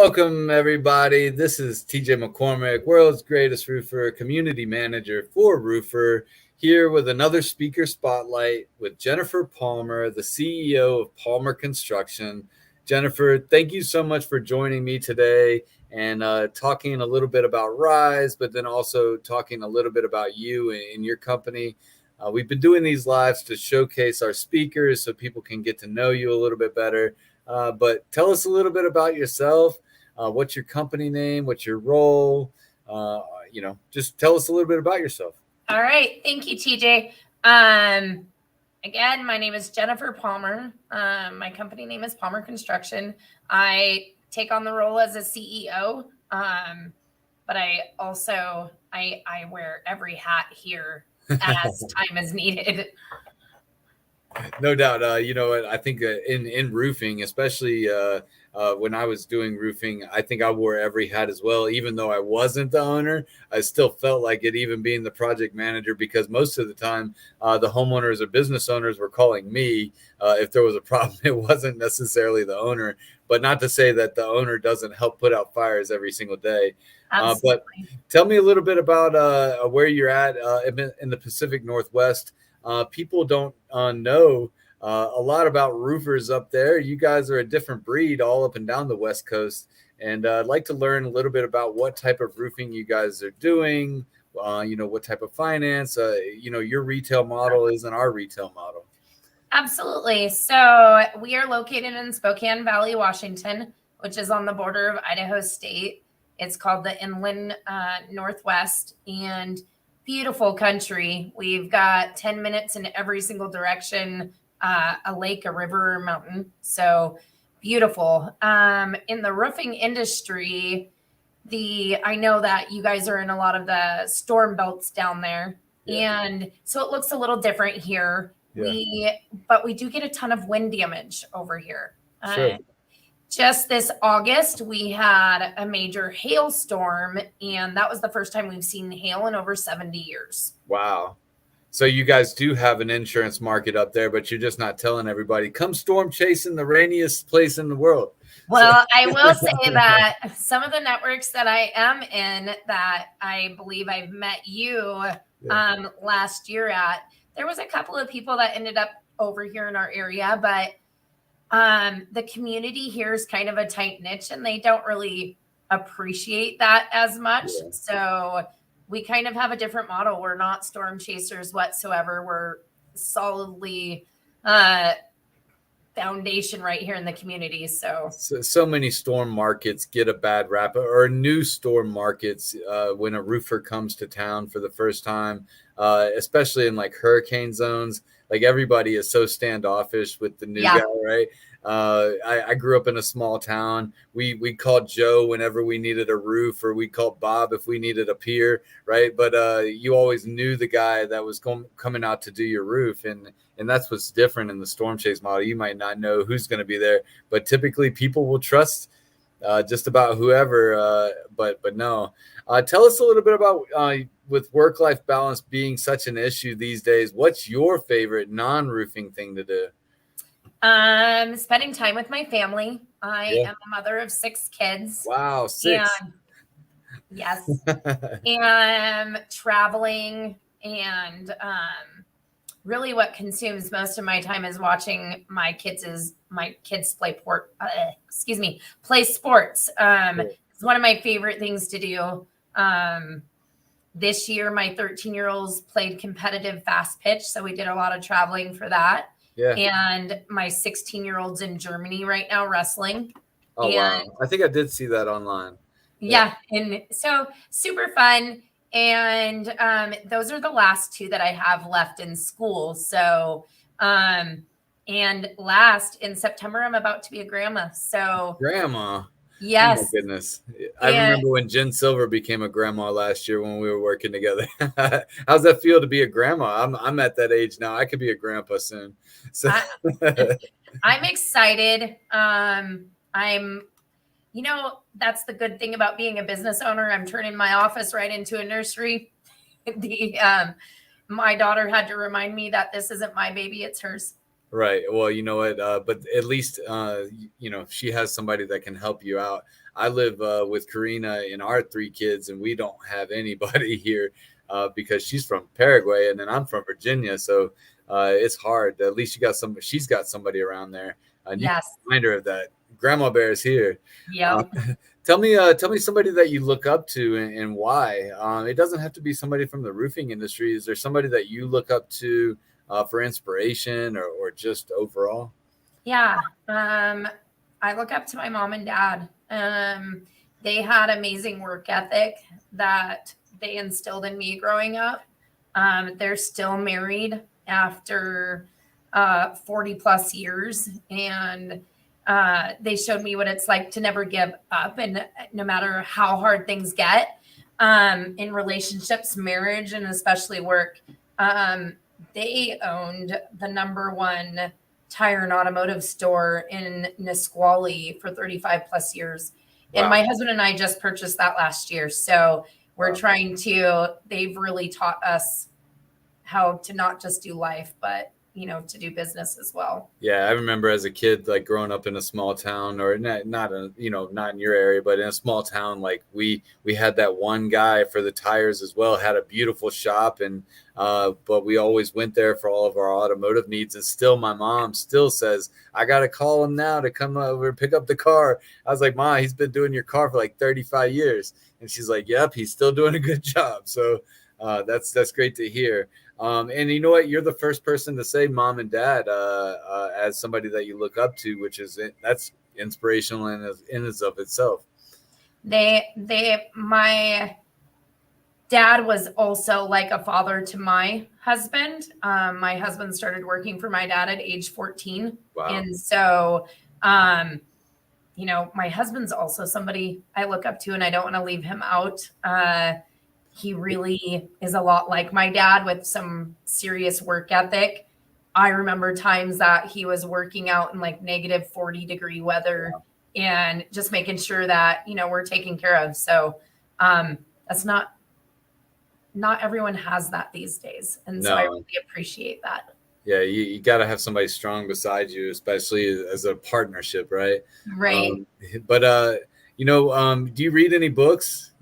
Welcome, everybody. This is TJ McCormack, world's greatest roofer, community manager for Roofer, here with another speaker spotlight with Jennifer Palmer, the CEO of Palmer Construction. Jennifer, thank you so much for joining me today and talking a little bit about Rise, but then also talking a little bit about you and your company. We've been doing these lives to showcase our speakers so people can get to know you a little bit better. But tell us a little bit about yourself. What's your company name? What's your role? Just tell us a little bit about yourself. All right. Thank you, TJ. Again, my name is Jennifer Palmer. My company name is Palmer Construction. I take on the role as a CEO, but I also I wear every hat here as time is needed. No doubt. You know what? I think in roofing, especially when I was doing roofing, I think I wore every hat as well. Even though I wasn't the owner, I still felt like it, even being the project manager, because most of the time the homeowners or business owners were calling me if there was a problem. It wasn't necessarily the owner, but not to say that the owner doesn't help put out fires every single day. But tell me a little bit about where you're at in the Pacific Northwest. People don't know a lot about roofers up there. You guys are a different breed all up and down the West Coast. And I'd like to learn a little bit about what type of roofing you guys are doing, what type of finance, your retail model isn't our retail model. Absolutely. So we are located in Spokane Valley, Washington, which is on the border of Idaho State. It's called the Inland Northwest, and beautiful country. We've got 10 minutes in every single direction, a lake, a river, a mountain. So beautiful. In the roofing industry, I know that you guys are in a lot of the storm belts down there. Yeah. And so it looks a little different here. Yeah. But we do get a ton of wind damage over here. Sure. Just this August, we had a major hailstorm, and that was the first time we've seen hail in over 70 years. Wow. So you guys do have an insurance market up there, but you're just not telling everybody, come storm chasing the rainiest place in the world. Well, I will say that some of the networks that I am in, that I believe I've met you last year at, there was a couple of people that ended up over here in our area, but the community here is kind of a tight niche, and they don't really appreciate that as much. Yeah. So we kind of have a different model. We're not storm chasers whatsoever. We're solidly foundation right here in the community. So many storm markets get a bad rap, or new storm markets when a roofer comes to town for the first time, especially in like hurricane zones. Like, everybody is so standoffish with the new guy, right? I grew up in a small town. We called Joe whenever we needed a roof, or we called Bob if we needed a pier, right? But you always knew the guy that was coming out to do your roof, and that's what's different in the storm chase model. You might not know who's going to be there, but typically people will trust just about whoever. But no, tell us a little bit about with work-life balance being such an issue these days. What's your favorite non-roofing thing to do? Spending time with my family. I am a mother of 6 kids. Wow, 6. Yes. And traveling, and really what consumes most of my time is watching my kids play sports. It's one of my favorite things to do. This year, my 13-year-olds played competitive fast pitch, so we did a lot of traveling for that. Yeah. And my 16-year-old's in Germany right now wrestling. Oh, wow. I think I did see that online. Yeah. And so super fun. And those are the last 2 that I have left in school. So, and last in September, I'm about to be a grandma. So grandma. Yes. Oh my goodness. I remember when Jen Silver became a grandma last year when we were working together. How's that feel to be a grandma? I'm at that age now. I could be a grandpa soon. So I'm excited. That's the good thing about being a business owner. I'm turning my office right into a nursery. My daughter had to remind me that this isn't my baby, it's hers. Right. Well, you know what? But at least, she has somebody that can help you out. I live with Karina and our three kids, and we don't have anybody here because she's from Paraguay and then I'm from Virginia. So it's hard. At least she's got somebody around there. And you can Yes. remind her of that. Grandma Bear is here. Uh, Yep. tell me somebody that you look up to and why. It doesn't have to be somebody from the roofing industry. Is there somebody that you look up to for inspiration or just overall? Yeah. I look up to my mom and dad. They had amazing work ethic that they instilled in me growing up. They're still married after 40 plus years, and they showed me what it's like to never give up, and no matter how hard things get in relationships, marriage, and especially work. They owned the number one tire and automotive store in Nisqually for 35 plus years. And Wow. my husband and I just purchased that last year. So we're Wow. they've really taught us how to not just do life, but, to do business as well. Yeah, I remember as a kid, like growing up in a small town, or not in your area, but in a small town, like we had that one guy for the tires as well, had a beautiful shop, and but we always went there for all of our automotive needs. And still, my mom still says, I gotta call him now to come over and pick up the car. I was like, Ma, he's been doing your car for like 35 years, and she's like, Yep, he's still doing a good job. So that's great to hear. And you know what? You're the first person to say mom and dad as somebody that you look up to, that's inspirational in and of itself. My dad was also like a father to my husband. My husband started working for my dad at age 14. Wow. And so, my husband's also somebody I look up to, and I don't want to leave him out. He really is a lot like my dad with some serious work ethic. I remember times that he was working out in like negative 40-degree weather and just making sure that, we're taken care of. So that's not everyone has that these days. And so I really appreciate that. Yeah, you got to have somebody strong beside you, especially as a partnership, right? Right. But do you read any books?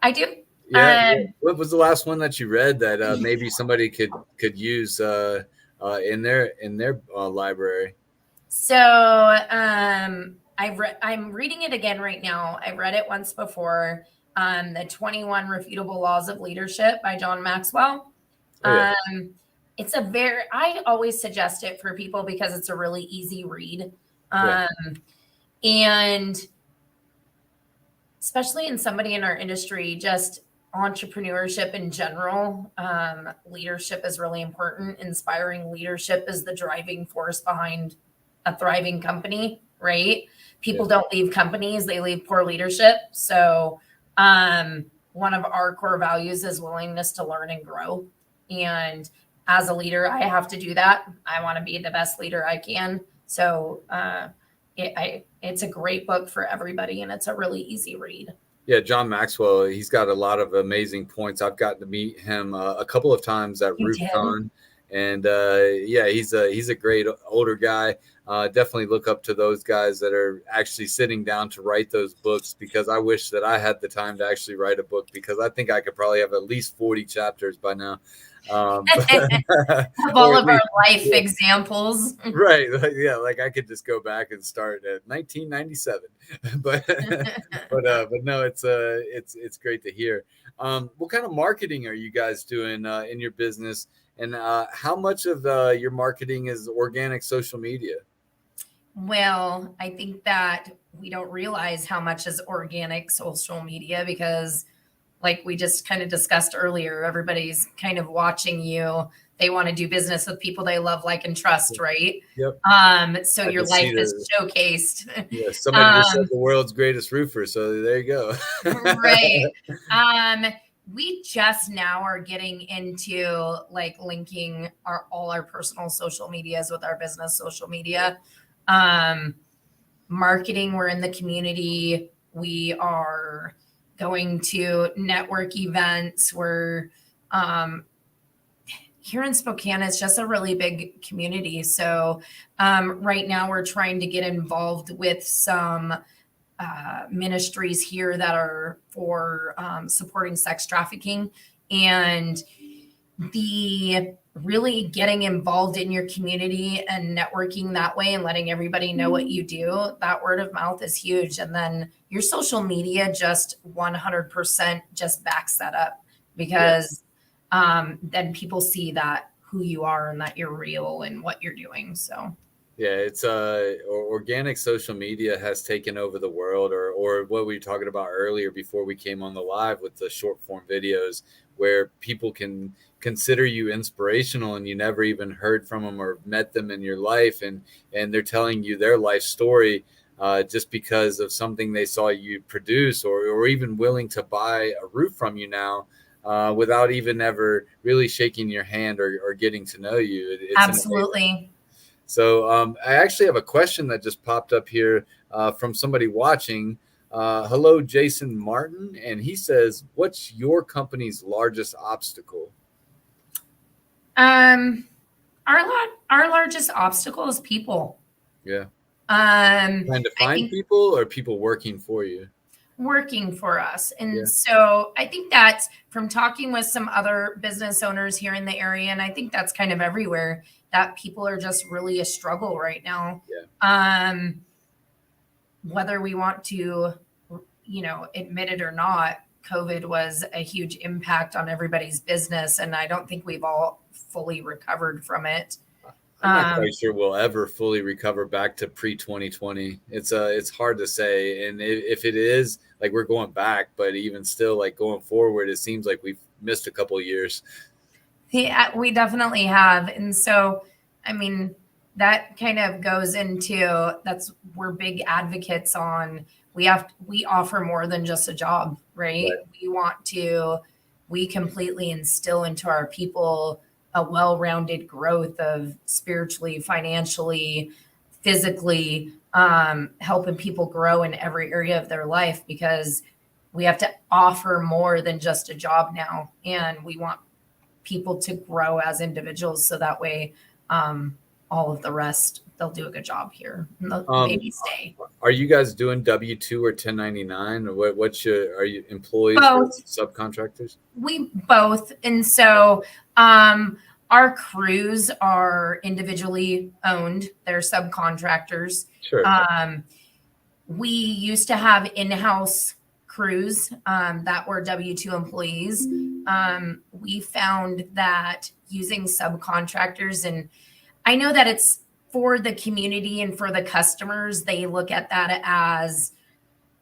I do. Yeah. What was the last one that you read that maybe somebody could use in their library? So I'm reading it again right now. I've read it once before. The 21 Refutable Laws of Leadership by John Maxwell. Oh, yeah. I always suggest it for people because it's a really easy read. Yeah. And especially in somebody in our industry, just entrepreneurship in general, leadership is really important. Inspiring leadership is the driving force behind a thriving company, right? People don't leave companies, they leave poor leadership. So one of our core values is willingness to learn and grow. And as a leader, I have to do that. I want to be the best leader I can. So it's a great book for everybody, and it's a really easy read. Yeah, John Maxwell, he's got a lot of amazing points. I've gotten to meet him a couple of times at RoofCon, and he's a great older guy. Definitely look up to those guys that are actually sitting down to write those books, because I wish that I had the time to actually write a book, because I think I could probably have at least 40 chapters by now. Of all of our life examples. Right. Yeah. Like I could just go back and start at 1997, but no, it's great to hear. What kind of marketing are you guys doing in your business, and how much of your marketing is organic social media? Well, I think that we don't realize how much is organic social media because, like we just kind of discussed earlier, everybody's kind of watching you. They want to do business with people they love, like, and trust, right? Yep. So your life is showcased. Yeah, somebody just said the world's greatest roofer, so there you go. Right. We just now are getting into like linking all our personal social medias with our business social media. Marketing, we're in the community. We are going to network events. We're here in Spokane, it's just a really big community. So right now we're trying to get involved with some ministries here that are for supporting sex trafficking, and the really getting involved in your community and networking that way and letting everybody know what you do, that word of mouth is huge. And then your social media just 100% just backs that up, because then people see that who you are and that you're real and what you're doing. So Yeah, it's organic social media has taken over the world, or what we were talking about earlier before we came on the live with the short form videos, where people can consider you inspirational and you never even heard from them or met them in your life, and they're telling you their life story just because of something they saw you produce, or even willing to buy a roof from you now. Without even ever really shaking your hand or getting to know you. It's an absolutely. So I actually have a question that just popped up here from somebody watching. Hello, Jason Martin, and he says, "What's your company's largest obstacle?" Um, our largest obstacle is people. Yeah, trying to I find think people or people working for you. working for us. Yeah, And so I think that's from talking with some other business owners here in the area. And I think that's kind of everywhere, that people are just really a struggle right now. yeah. Whether we want to, admit it or not, COVID was a huge impact on everybody's business. And I don't think we've all fully recovered from it. I'm not quite sure we'll ever fully recover back to pre 2020. It's hard to say, and if it is, like, we're going back, but even still, like, going forward, it seems like we've missed a couple of years. Yeah, we definitely have. And so, I mean, that kind of goes into, we're big advocates on, we offer more than just a job, right? Right. We completely instill into our people a well-rounded growth of spiritually, financially, physically, helping people grow in every area of their life, because we have to offer more than just a job now. And we want people to grow as individuals, so that way all of the rest, they'll do a good job here and they'll maybe stay. Are you guys doing W-2 or 1099, or are you employees or Both. subcontractors? We both. And so our crews are individually owned, they're subcontractors. Sure. We used to have in-house crews that were W-2 employees. We found that using subcontractors, and I know that it's for the community and for the customers, they look at that as,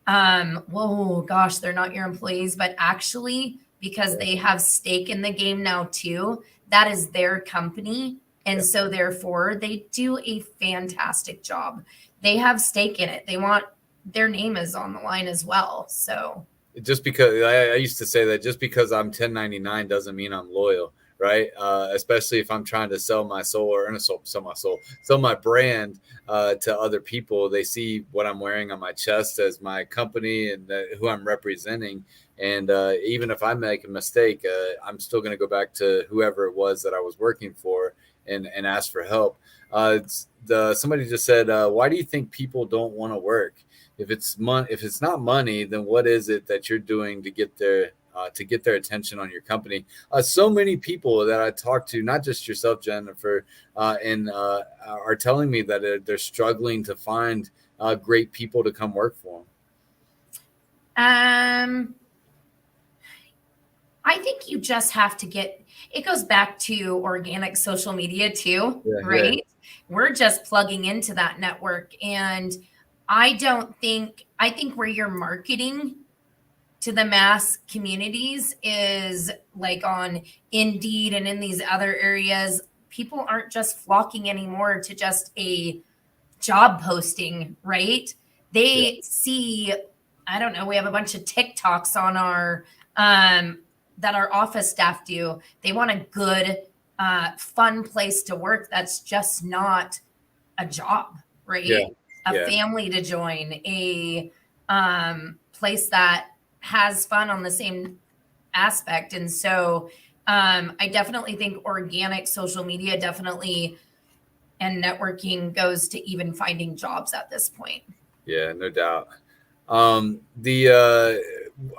whoa, gosh, they're not your employees, but actually, because they have stake in the game now too, that is their company. And so therefore they do a fantastic job. They have stake in it. They want, their name is on the line as well. So Just because I used to say that just because I'm 1099 doesn't mean I'm loyal, right? Especially if I'm trying to sell my soul, or sell my brand to other people. They see what I'm wearing on my chest as my company and who I'm representing. And even if I make a mistake, I'm still going to go back to whoever it was that I was working for and ask for help. Somebody just said, "Why do you think people don't want to work? If it's not money, then what is it that you're doing to get their attention on your company?" So many people that I talk to, not just yourself, Jennifer, are telling me that they're struggling to find great people to come work for I think you just have to it goes back to organic social media too, right? Yeah. We're just plugging into that network. And I think where you're marketing to the mass communities is like on Indeed and in these other areas. People aren't just flocking anymore to just a job posting, right? They see, I don't know, we have a bunch of TikToks on our that our office staff do. They want a good, fun place to work that's just not a job, right? Yeah. A family to join, a place that has fun on the same aspect. And so I definitely think organic social media definitely and networking goes to even finding jobs at this point. Yeah, no doubt. The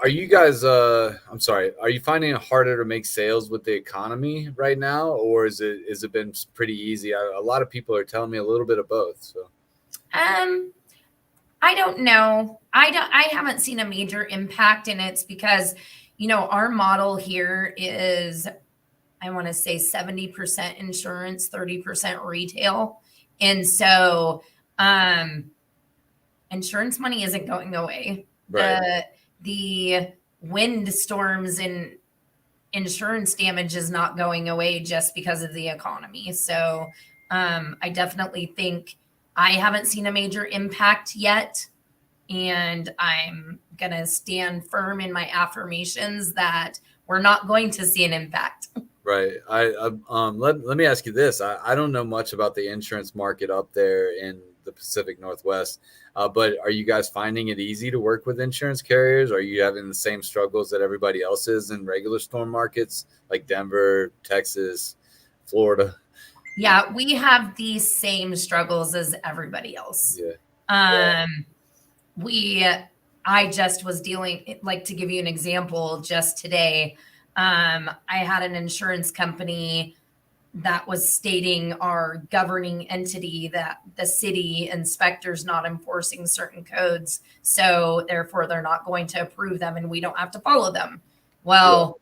are you guys I'm sorry, are you finding it harder to make sales with the economy right now, or is it been pretty easy? A lot of people are telling me a little bit of both. So Um, I don't know. I haven't seen a major impact, and it's because, our model here is, I want to say 70% insurance, 30% retail. And so insurance money isn't going away. right. The wind storms and insurance damage is not going away just because of the economy. So I definitely think I haven't seen a major impact yet. And I'm going to stand firm in my affirmations that we're not going to see an impact. Right. Let me ask you this. I don't know much about the insurance market up there in the Pacific Northwest, but are you guys finding it easy to work with insurance carriers? Are you having the same struggles that everybody else is in regular storm markets like Denver, Texas, Florida? Yeah, we have the same struggles as everybody else. Yeah. We I just was dealing, like, to give you an example, just today, I had an insurance company that was stating our governing entity that the city inspector's not enforcing certain codes, so therefore they're not going to approve them and we don't have to follow them. Well,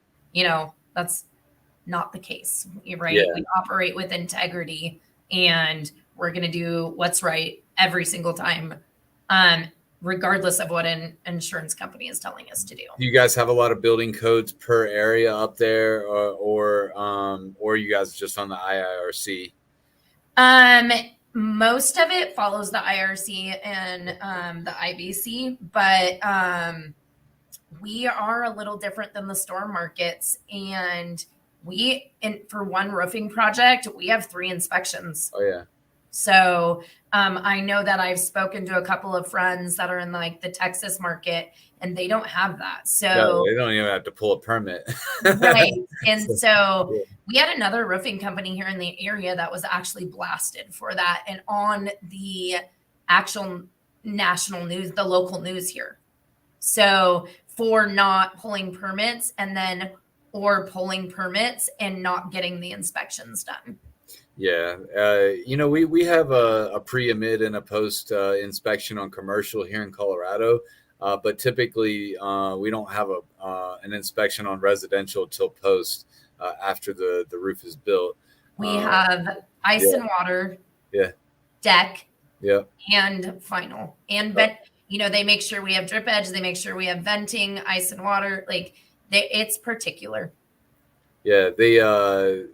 that's not the case, right? Yeah. We operate with integrity and we're going to do what's right every single time, regardless of what an insurance company is telling us to do. Do you guys have a lot of building codes per area up there, or you guys just on the IIRC? Most of it follows the IRC and the IBC, but we are a little different than the storm markets. And for one roofing project, we have 3 inspections. Oh yeah. So I know that I've spoken to a couple of friends that are in like the Texas market, and they don't have that. So No, they don't even have to pull a permit. right. And so we had another roofing company here in the area that was actually blasted for that, and on the actual national news, the local news here. So for not pulling permits or pulling permits and not getting the inspections done. Yeah. We have a pre, a mid, and a post inspection on commercial here in Colorado. But typically we don't have an inspection on residential till post after the roof is built. We have ice and water, deck, and final. And they make sure we have drip edge. They make sure we have venting, ice and water. It's particular. Yeah,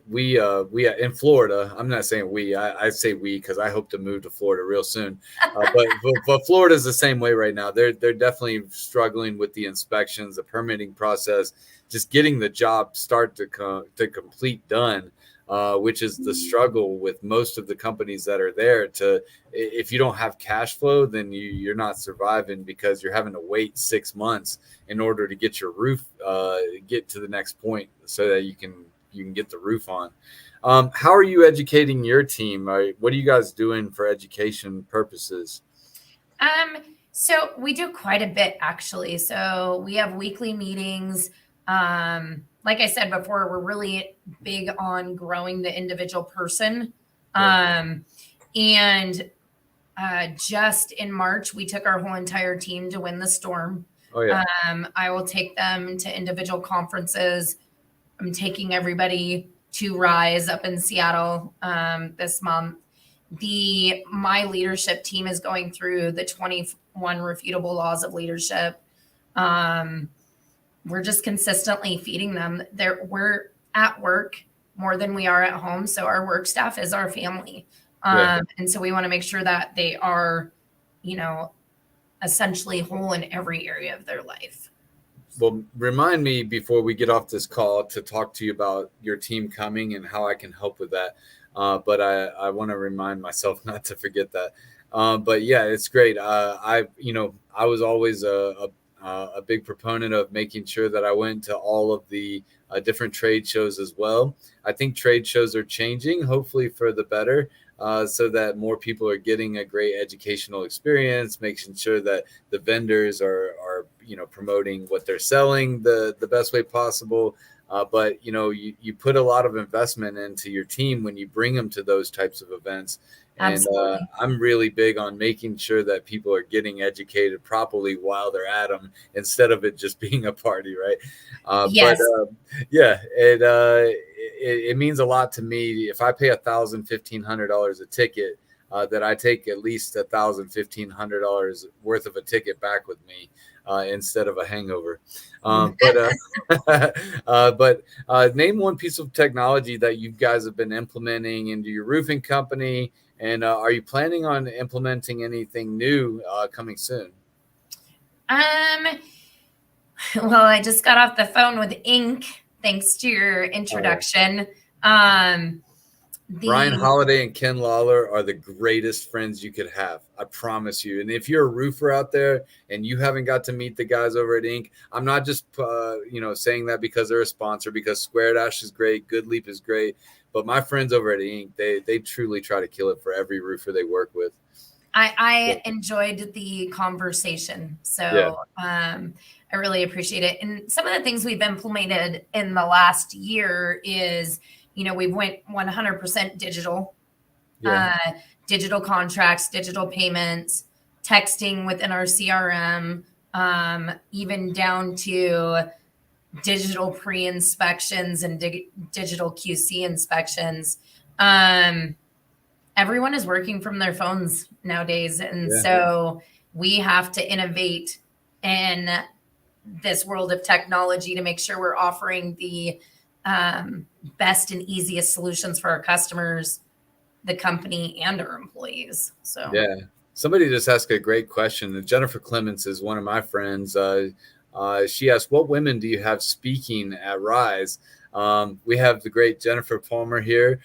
we in Florida. I'm not saying we. I say we because I hope to move to Florida real soon. But Florida's the same way right now. They're definitely struggling with the inspections, the permitting process, just getting the job start to complete done, which is the struggle with most of the companies that are there. If you don't have cash flow, then you're not surviving because you're having to wait 6 months in order to get your roof get to the next point so that you can get the roof on. How are you educating your team? What are you guys doing for education purposes? So we do quite a bit, actually. So we have weekly meetings. Like I said before, we're really big on growing the individual person. And just in March, we took our whole entire team to win the storm. Oh yeah. I will take them to individual conferences. I'm taking everybody to Rise up in Seattle this month. My leadership team is going through the 21 refutable laws of leadership. We're just consistently feeding them. We're at work more than we are at home. So our work staff is our family. And so we want to make sure that they are, essentially whole in every area of their life. Well, remind me before we get off this call to talk to you about your team coming and how I can help with that. But I want to remind myself not to forget that. But yeah, it's great. I was always a big proponent of making sure that I went to all of the different trade shows as well. I think trade shows are changing, hopefully for the better, so that more people are getting a great educational experience, making sure that the vendors are promoting what they're selling the best way possible. But you put a lot of investment into your team when you bring them to those types of events. And Absolutely. I'm really big on making sure that people are getting educated properly while they're at them, instead of it just being a party, right? But Yes. yeah, it means a lot to me. If I pay $1,000, $1,500 a ticket, that I take at least $1,000, $1,500 worth of a ticket back with me, instead of a hangover. But name one piece of technology that you guys have been implementing into your roofing company, and are you planning on implementing anything new coming soon? Um, well, I just got off the phone with Ink, thanks to your Oh, yeah. introduction. Um, Ryan the Holiday and Ken Lawler are the greatest friends you could have. I promise you. And if you're a roofer out there and you haven't got to meet the guys over at Inc., I'm not just saying that because they're a sponsor. Because Square Dash is great, Good Leap is great, but my friends over at Inc., they truly try to kill it for every roofer they work with. Yeah, I enjoyed the conversation, yeah, so I really appreciate it. And some of the things we've implemented in the last year is, we went 100% digital, yeah, uh, digital contracts, digital payments, texting within our CRM, even down to digital pre-inspections and digital QC inspections. Um, Everyone is working from their phones nowadays, and yeah. so we have to innovate in this world of technology to make sure we're offering the best and easiest solutions for our customers, the company, and our employees. So Yeah. Somebody just asked a great question. Jennifer Clements is one of my friends. She asked, "What women do you have speaking at Rise?" We have the great Jennifer Palmer here,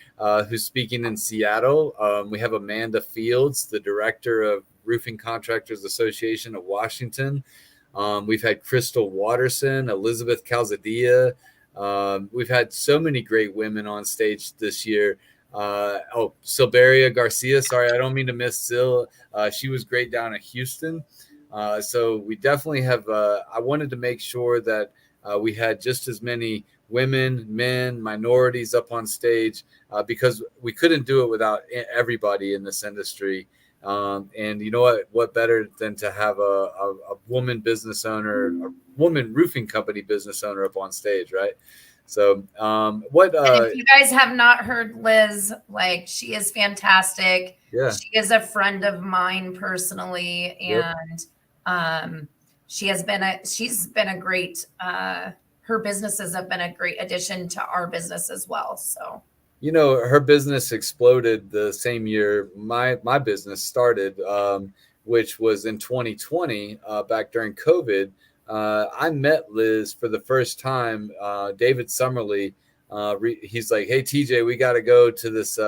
who's speaking in Seattle. We have Amanda Fields, the director of Roofing Contractors Association of Washington. We've had Crystal Watterson, Elizabeth Calzadilla. We've had so many great women on stage this year. Silveria Garcia. Sorry, I don't mean to miss Sil. She was great down at Houston. So we definitely have. I wanted to make sure that we had just as many women, men, minorities up on stage, because we couldn't do it without everybody in this industry. And you know what? What better than to have a woman business owner, a woman roofing company business owner up on stage, right? So, what? and if you guys have not heard Liz, like, she is fantastic. Yeah, She is a friend of mine personally, yep. and she's been a great her businesses have been a great addition to our business as well. So Her business exploded the same year my business started, which was in 2020, back during COVID. I met Liz for the first time. David Summerly, he's like, "Hey TJ, we got to go to this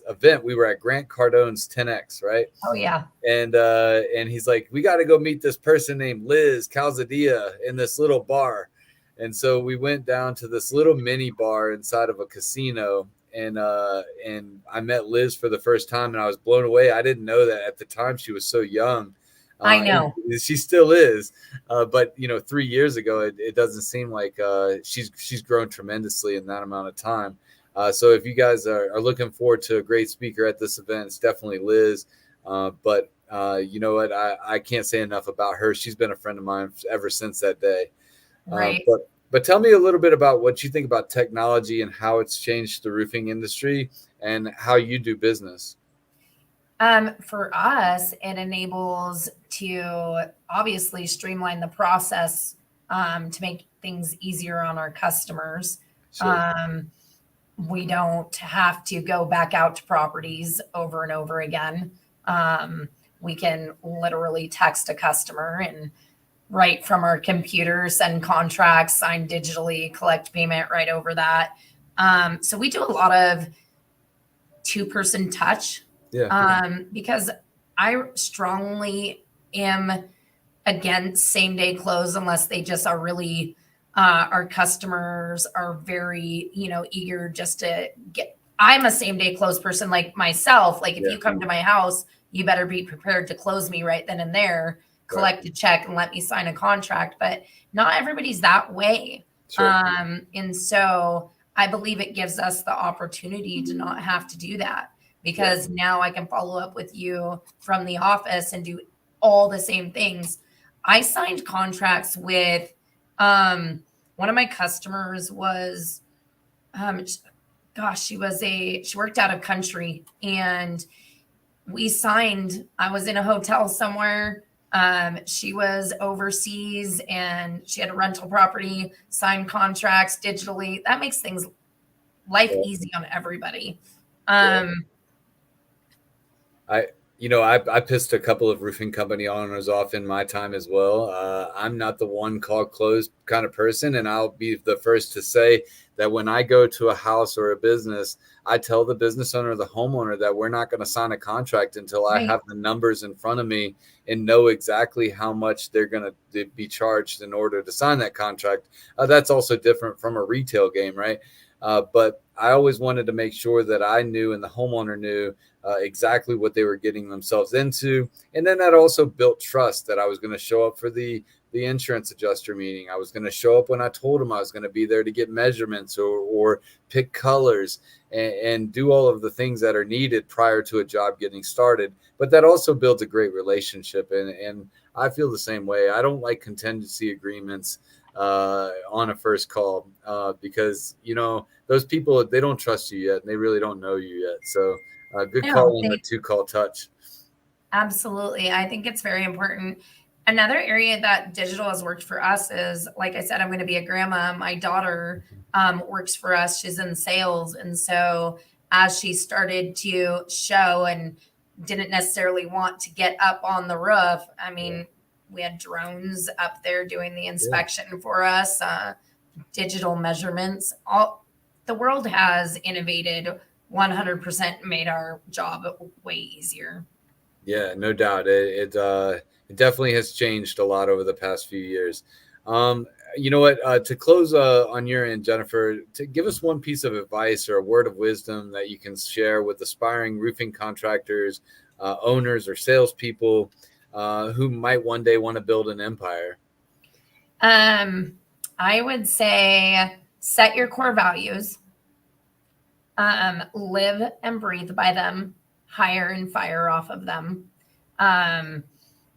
event." We were at Grant Cardone's 10X, right? oh yeah. And he's like, "We got to go meet this person named Liz Calzadilla in this little bar." And so we went down to this little mini bar inside of a casino, and I met Liz for the first time, and I was blown away. I didn't know that at the time she was so young. I And know. she still is, but 3 years ago, it doesn't seem like she's grown tremendously in that amount of time. So if you guys are looking forward to a great speaker at this event, it's definitely Liz. But you know what? I can't say enough about her. She's been a friend of mine ever since that day. Right. But tell me a little bit about what you think about technology and how it's changed the roofing industry and how you do business. For us, it enables to obviously streamline the process, to make things easier on our customers. Sure. We don't have to go back out to properties over and over again. We can literally text a customer and right from our computer, send contracts, sign digitally, collect payment right over that. So we do a lot of two-person touch, Yeah. because I strongly am against same day close unless they just are really Our customers are very, eager just to get. I'm a same day close person like myself. Like if Yeah. you come to my house, you better be prepared to close me right then and there, Right. collect a check, and let me sign a contract. But not everybody's that way. Sure. And so I believe it gives us the opportunity to not have to do that, Yeah. because now I can follow up with you from the office and do all the same things. I signed contracts with one of my customers was um gosh, she worked out of country, and I was in a hotel somewhere. She was overseas and she had a rental property, signed contracts digitally. That makes things life Yeah. easy on everybody. Yeah. Um, I pissed a couple of roofing company owners off in my time as well. I'm not the one call closed kind of person, and I'll be the first to say that when I go to a house or a business, I tell the business owner or the homeowner that we're not going to sign a contract until I right. have the numbers in front of me and know exactly how much they're going to be charged in order to sign that contract. That's also different from a retail game, right? But I always wanted to make sure that I knew and the homeowner knew exactly what they were getting themselves into. And then that also built trust that I was going to show up for the insurance adjuster meeting. I was going to show up when I told them I was going to be there to get measurements or pick colors and do all of the things that are needed prior to a job getting started. But that also builds a great relationship. And I feel the same way. I don't like contingency agreements on a first call because, those people, they don't trust you yet and they really don't know you yet. So good No, call on the 2 call touch. absolutely. I think it's very important. Another area that digital has worked for us is, like I said, I'm going to be a grandma. My daughter works for us. She's in sales. And so as she started to show and didn't necessarily want to get up on the roof, I Yeah. mean, we had drones up there doing the Yeah. inspection for us, digital measurements. All the world has innovated 100%, made our job way easier. Yeah, no doubt. It definitely has changed a lot over the past few years. Um, you know what? To close on your end, Jennifer, to give us one piece of advice or a word of wisdom that you can share with aspiring roofing contractors, owners, or salespeople who might one day want to build an empire. Um, I would say set your core values, live and breathe by them, hire and fire off of them. Um,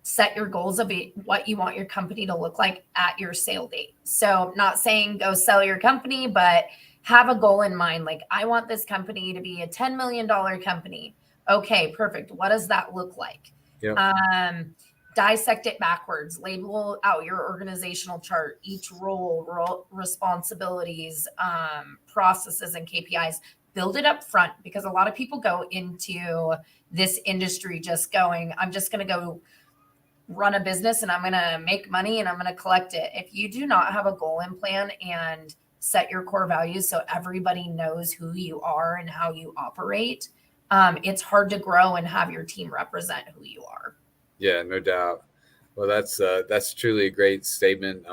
Set your goals of what you want your company to look like at your sale date. So, not saying go sell your company, but have a goal in mind. Like, I want this company to be a $10 million company. Okay, perfect. What does that look like? Yep. Um, Dissect it backwards, label out your organizational chart, each role responsibilities, processes, and KPIs. Build it up front, because a lot of people go into this industry just going, I'm just going to go run a business and I'm going to make money and I'm going to collect it. If you do not have a goal and plan and set your core values so everybody knows who you are and how you operate, it's hard to grow and have your team represent who you are. Yeah, no doubt. Well, that's truly a great statement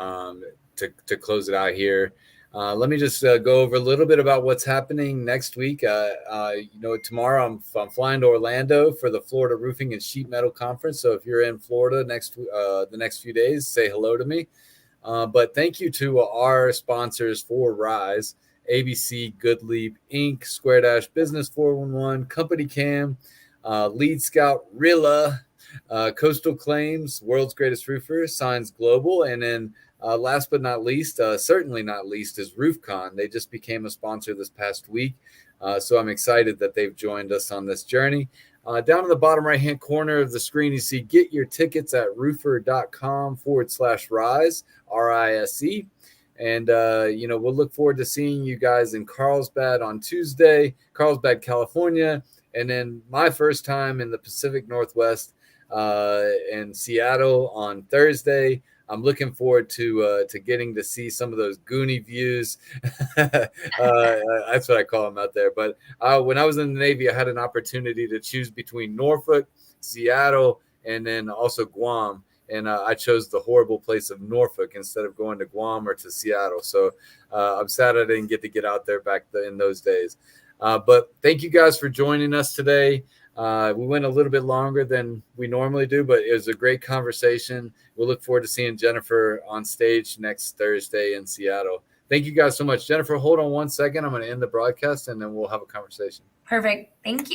to close it out here. Let me just go over a little bit about what's happening next week. Tomorrow I'm flying to Orlando for the Florida Roofing and Sheet Metal Conference. So if you're in Florida the next few days, say hello to me. But thank you to our sponsors for Rise, ABC, Goodleap, Inc., Square Dash, Business 411, Company Cam, Lead Scout, Rilla, Coastal Claims, World's Greatest Roofer, Signs Global, and then last but not least, certainly not least, is RoofCon. They just became a sponsor this past week, so I'm excited that they've joined us on this journey. Down in the bottom right-hand corner of the screen, you see get your tickets at roofer.com/rise, RISE. And, we'll look forward to seeing you guys in Carlsbad on Tuesday, Carlsbad, California. And then my first time in the Pacific Northwest in Seattle on Thursday. I'm looking forward to getting to see some of those Goonie views. That's what I call them out there. But when I was in the Navy, I had an opportunity to choose between Norfolk, Seattle, and then also Guam. and I chose the horrible place of Norfolk instead of going to Guam or to Seattle. So I'm sad I didn't get out there back in those days. But thank you guys for joining us today. We went a little bit longer than we normally do, but it was a great conversation. We'll look forward to seeing Jennifer on stage next Thursday in Seattle. Thank you guys so much. Jennifer, hold on one second. I'm going to end the broadcast and then we'll have a conversation. Perfect. Thank you.